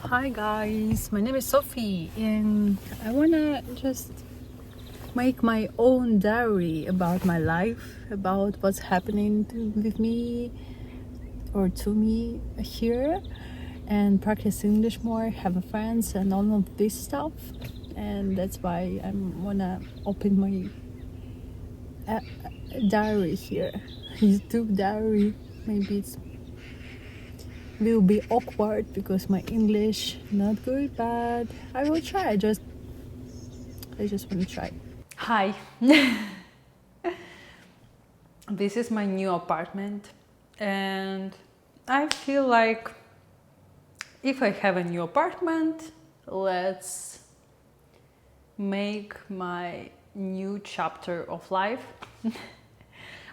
Hi guys, my name is Sophie and I wanna just make my own diary about my life, about what's happening with me or to me here, and practice English more, have friends and all of this stuff. And that's why I wanna open my diary here, YouTube diary. Maybe it will be awkward because my English not good, but I will try. I just want to try. Hi. This is my new apartment and I feel like if I have a new apartment, let's make my new chapter of life.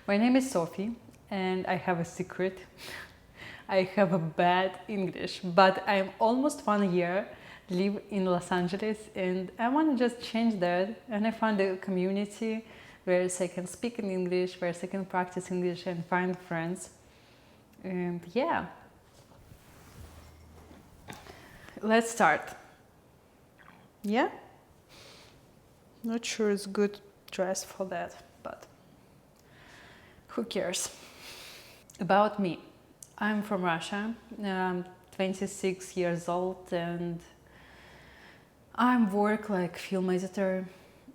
My name is Sophie and I have a secret. I have a bad English, but I'm almost 1 year live in Los Angeles and I want to just change that, and I found a community where I can speak in English, where I can practice English and find friends. And yeah, let's start. Yeah? Not sure it's good dress for that, but who cares? About me. I'm from Russia. I'm 26 years old and I work like film editor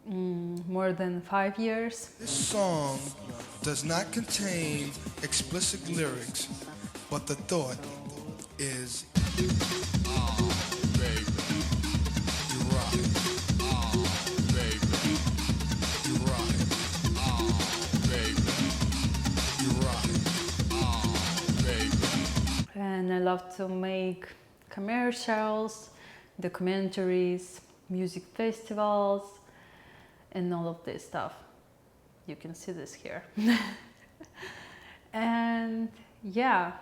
more than 5 years. This song does not contain explicit lyrics, but the thought is, oh, baby, you rock it. Oh, baby, you rock it. Oh, baby, you rock it. Oh, baby. And I love to make commercials, documentaries, music festivals, and all of this stuff. You can see this here. And yeah,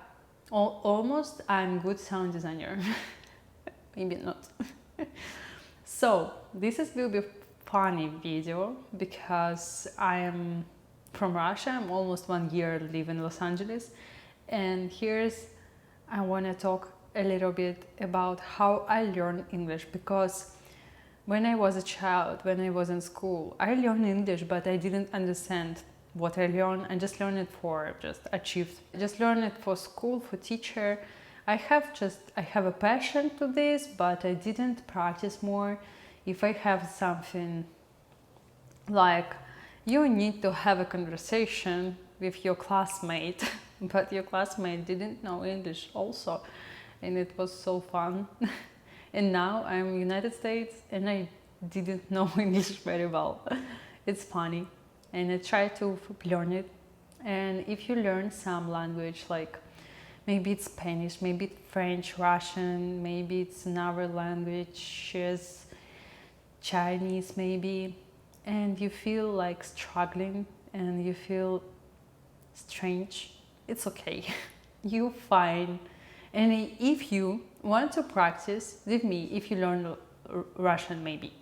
almost I'm good sound designer. Maybe not. So this will be a funny video because I am from Russia. I'm almost 1 year live in Los Angeles, and I want to talk a little bit about how I learned English, because when I was a child, when I was in school, I learned English, but I didn't understand what I learned. I just learned it for just achieved. I just learned it for school, for teacher. I have a passion to this, but I didn't practice more. If I have something like you need to have a conversation with your classmate, but your classmate didn't know English also, and it was so fun. And now I'm in the United States and I didn't know English very well. It's funny and I try to learn it. And if you learn some language, like maybe it's Spanish, maybe it's French, Russian, maybe it's another language, Chinese maybe, and you feel like struggling and you feel strange, it's okay. You fine. And if you want to practice with me, if you learn Russian maybe,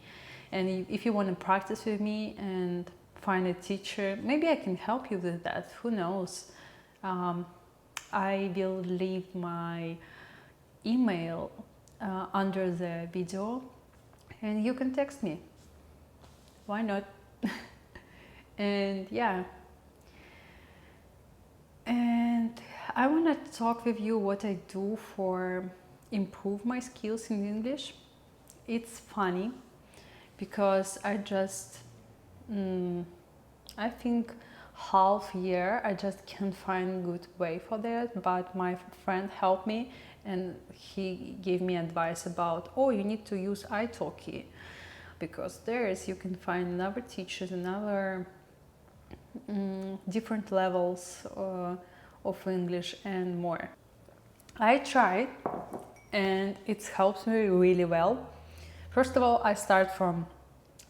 and if you want to practice with me and find a teacher, maybe I can help you with that, who knows. I will leave my email under the video and you can text me, why not? And yeah, and I want to talk with you what I do for improve my skills in English. It's funny because I just I think half year I just can't find good way for that, but my friend helped me and he gave me advice about, oh, you need to use italki, because you can find another teachers, another different levels of English and more. I tried and it helps me really well. First of all, I start from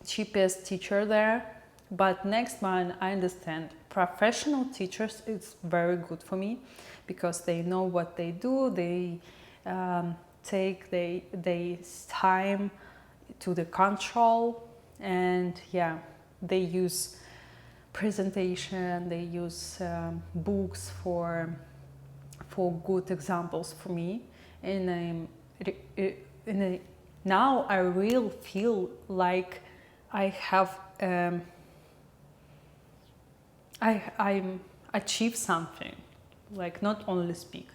cheapest teacher there, but next one I understand professional teachers is very good for me because they know what they do. They take they time to the control, and yeah, they use presentation, they use books for good examples for me, and I'm now I really feel like I have I'm achieved something, like not only speak.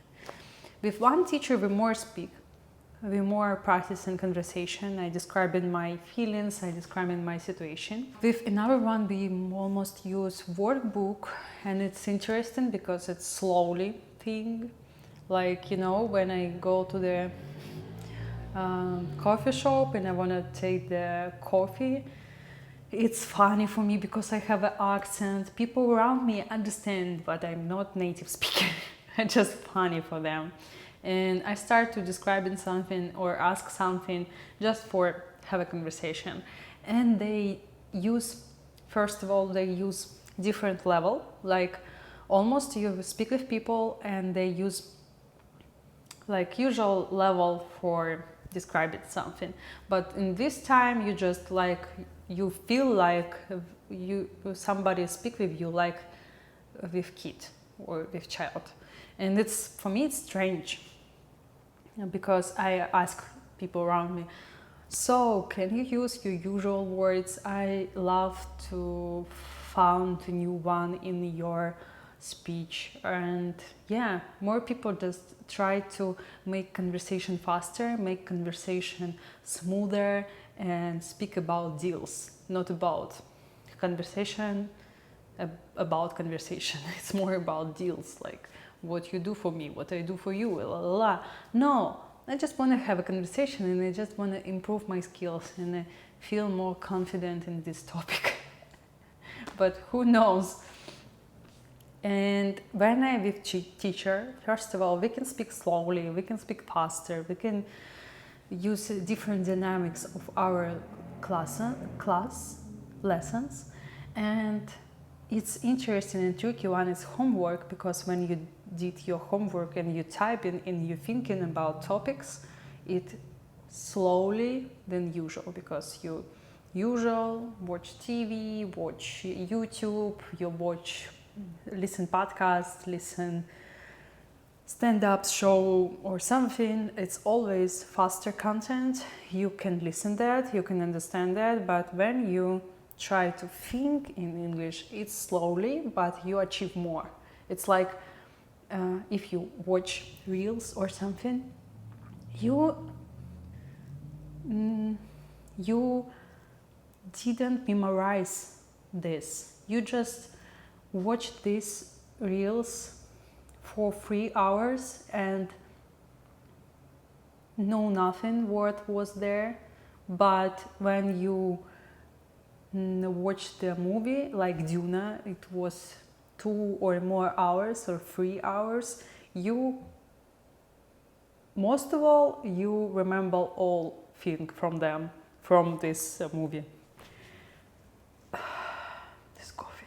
With one teacher, we more speak, we more practice in conversation. I describe in my feelings, I describe in my situation. With another one, we almost use workbook, and it's interesting because it's slowly thing. Like, you know, when I go to the coffee shop and I want to take the coffee, it's funny for me because I have an accent. People around me understand, but I'm not native speaker. It's just funny for them. And I start to describing something or ask something just for have a conversation. And they use, first of all, they use different level. Like almost you speak with people and they use like usual level for describing something. But in this time, you just like, you feel like somebody speak with you like with kid or with child. And it's, for me, it's strange because I ask people around me, so can you use your usual words? I love to found a new one in your speech. And yeah, more people just try to make conversation faster, make conversation smoother, and speak about deals, not about conversation about conversation. It's more about deals, like what you do for me, what I do for you, la la la. No, I just want to have a conversation and I just want to improve my skills and I feel more confident in this topic. But who knows? And when I'm with teacher, first of all, we can speak slowly, we can speak faster, we can use different dynamics of our class lessons. And it's interesting and tricky one is homework, because when you did your homework and you type in you thinking about topics, it slowly than usual, because you usual watch TV, watch YouTube, you listen podcasts, listen stand-up show or something. It's always faster content. You can listen that, you can understand that, but when you try to think in English, it's slowly, but you achieve more. It's like if you watch reels or something, you didn't memorize this. You just watch these reels for 3 hours and know nothing what was there. But when you watch the movie like Duna, it was 2 or more hours or 3 hours, most of all you remember all thing from this movie. This coffee.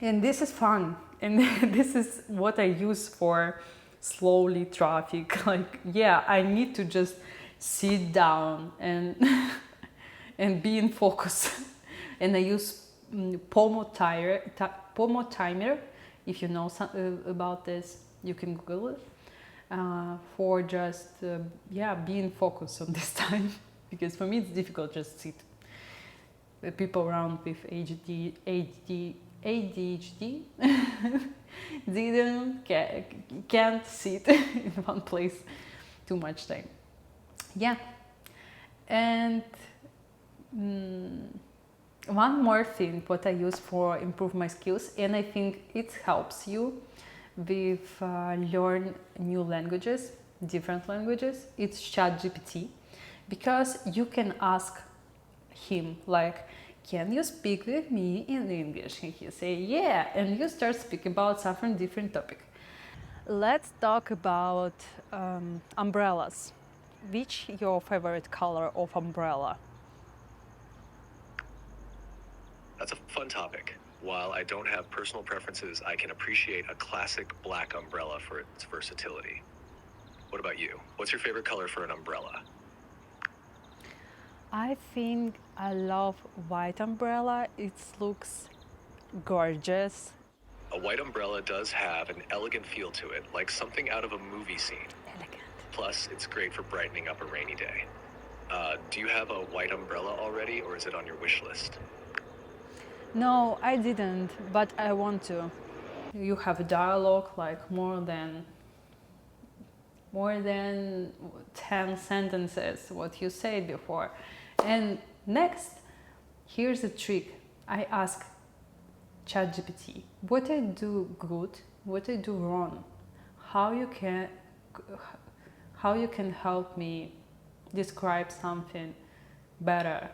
And this is fun, and this is what I use for slowly traffic. Like, yeah, I need to just sit down and and be in focus. And I use Pomo timer. If you know about this, you can Google it, for just being focused on this time. Because for me it's difficult just sit. The people around with ADHD can't sit in one place too much time. Yeah. And one more thing what I use for improve my skills, and I think it helps you with learn new languages, different languages, it's ChatGPT. Because you can ask him like, can you speak with me in English? And he say, yeah, and you start speaking about something different topic. Let's talk about umbrellas. Which your favorite color of umbrella? That's a fun topic. While I don't have personal preferences, I can appreciate a classic black umbrella for its versatility. What about you? What's your favorite color for an umbrella? I think I love white umbrella. It looks gorgeous. A white umbrella does have an elegant feel to it, like something out of a movie scene. Elegant. Plus, it's great for brightening up a rainy day. Do you have a white umbrella already, or is it on your wish list? No, I didn't, but I want to. You have a dialogue like more than 10 sentences what you said before. And next, here's the trick. I ask ChatGPT what I do good, what I do wrong, how you can how you can help me describe something better,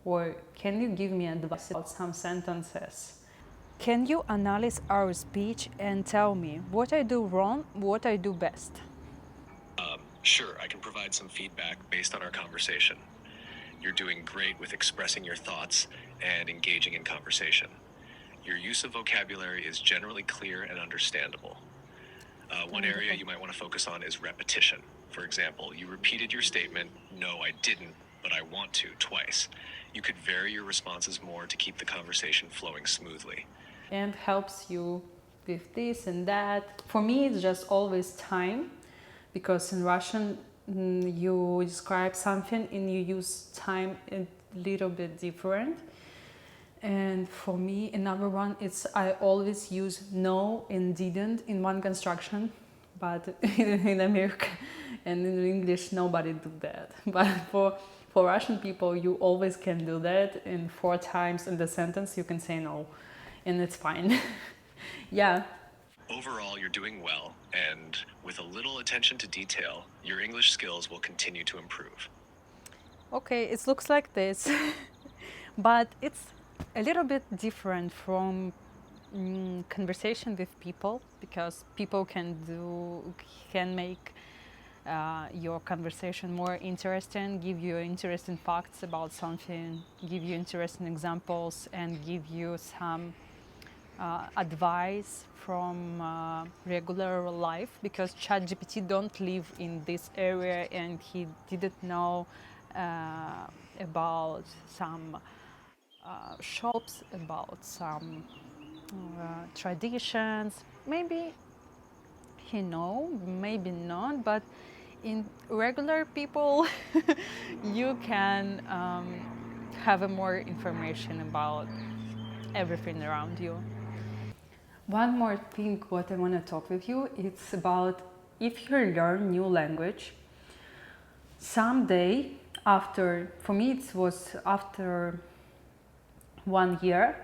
or can you give me advice about some sentences? Can you analyze our speech and tell me what I do wrong, what I do best? Sure, I can provide some feedback based on our conversation. You're doing great with expressing your thoughts and engaging in conversation. Your use of vocabulary is generally clear and understandable. One area you might want to focus on is repetition. For example, you repeated your statement, "No, I didn't, but I want to," twice. You could vary your responses more to keep the conversation flowing smoothly. And helps you with this and that. For me, it's just always time, because in Russian you describe something and you use time a little bit different. And for me, another one is I always use no and didn't in one construction, but in America and in English nobody do that. But for Russian people, you always can do that, and 4 times in the sentence you can say no, and it's fine. Yeah. Overall, you're doing well, and with a little attention to detail, your English skills will continue to improve. Okay, it looks like this, but it's a little bit different from conversation with people, because people can make your conversation more interesting, give you interesting facts about something, give you interesting examples, and give you some advice from regular life, because ChatGPT don't live in this area and he didn't know about some shops, about some traditions. Maybe he know, maybe not, but in regular people you can have a more information about everything around you. One more thing what I want to talk with you, it's about if you learn new language, someday after, for me it was after 1 year,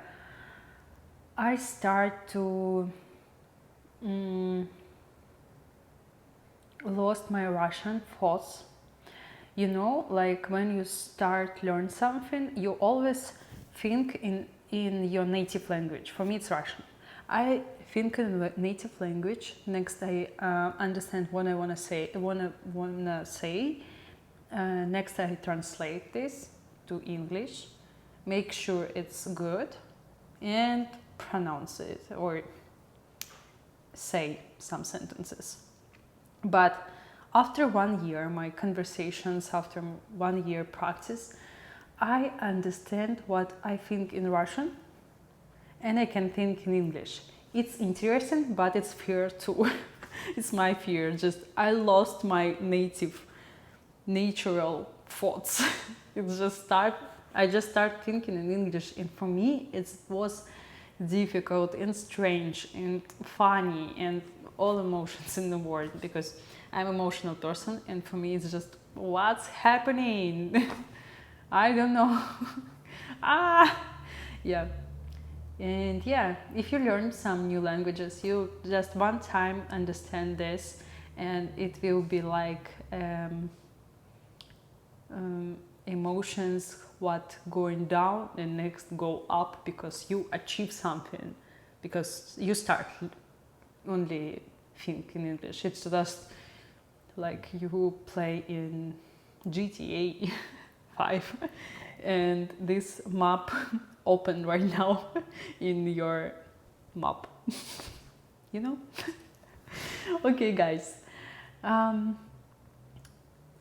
I start to lost my Russian thoughts. You know, like when you start learn something, you always think in your native language. For me, it's Russian. I think in the native language. Next, I understand what I wanna say. Next, I translate this to English, make sure it's good, and pronounce it or say some sentences. But after 1 year, my conversations, after 1 year practice, I understand what I think in Russian and I can think in English. It's interesting, but it's fear too. It's my fear. Just I lost my natural thoughts. I just start thinking in English, and for me it was difficult and strange and funny and all emotions in the world, because I'm an emotional person, and for me it's just what's happening. I don't know. Yeah. And yeah, if you learn some new languages, you just one time understand this, and it will be like emotions what going down and next go up, because you achieve something, because you start only think in English. It's just like you play in GTA 5 and this map open right now in your map. You know? Okay, guys.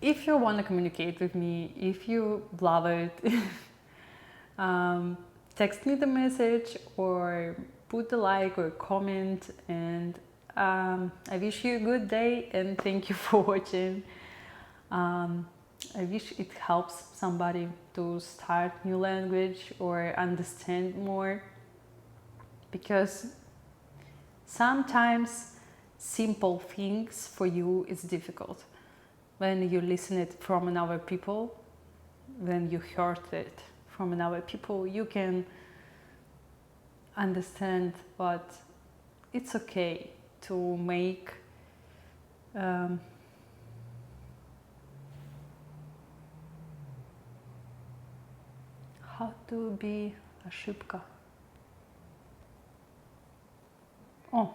If you want to communicate with me, if you love it, text me the message or put a like or comment, and I wish you a good day and thank you for watching. I wish it helps somebody to start new language or understand more, because sometimes simple things for you is difficult. When you listen it from another people, when you heard it from another people, you can understand what it's okay to make how to be ошибка. Oh,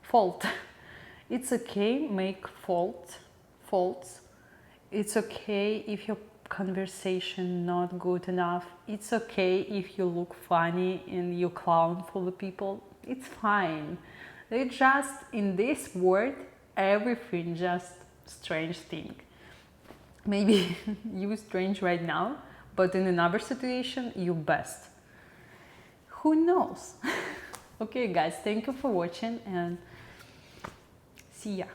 fault. It's okay make faults. It's okay if your conversation not good enough. It's okay if you look funny and you clown for the people. It's fine. They just, in this word, everything just strange thing. Maybe you strange right now, but in another situation, you best. Who knows? Okay, guys, thank you for watching and see ya.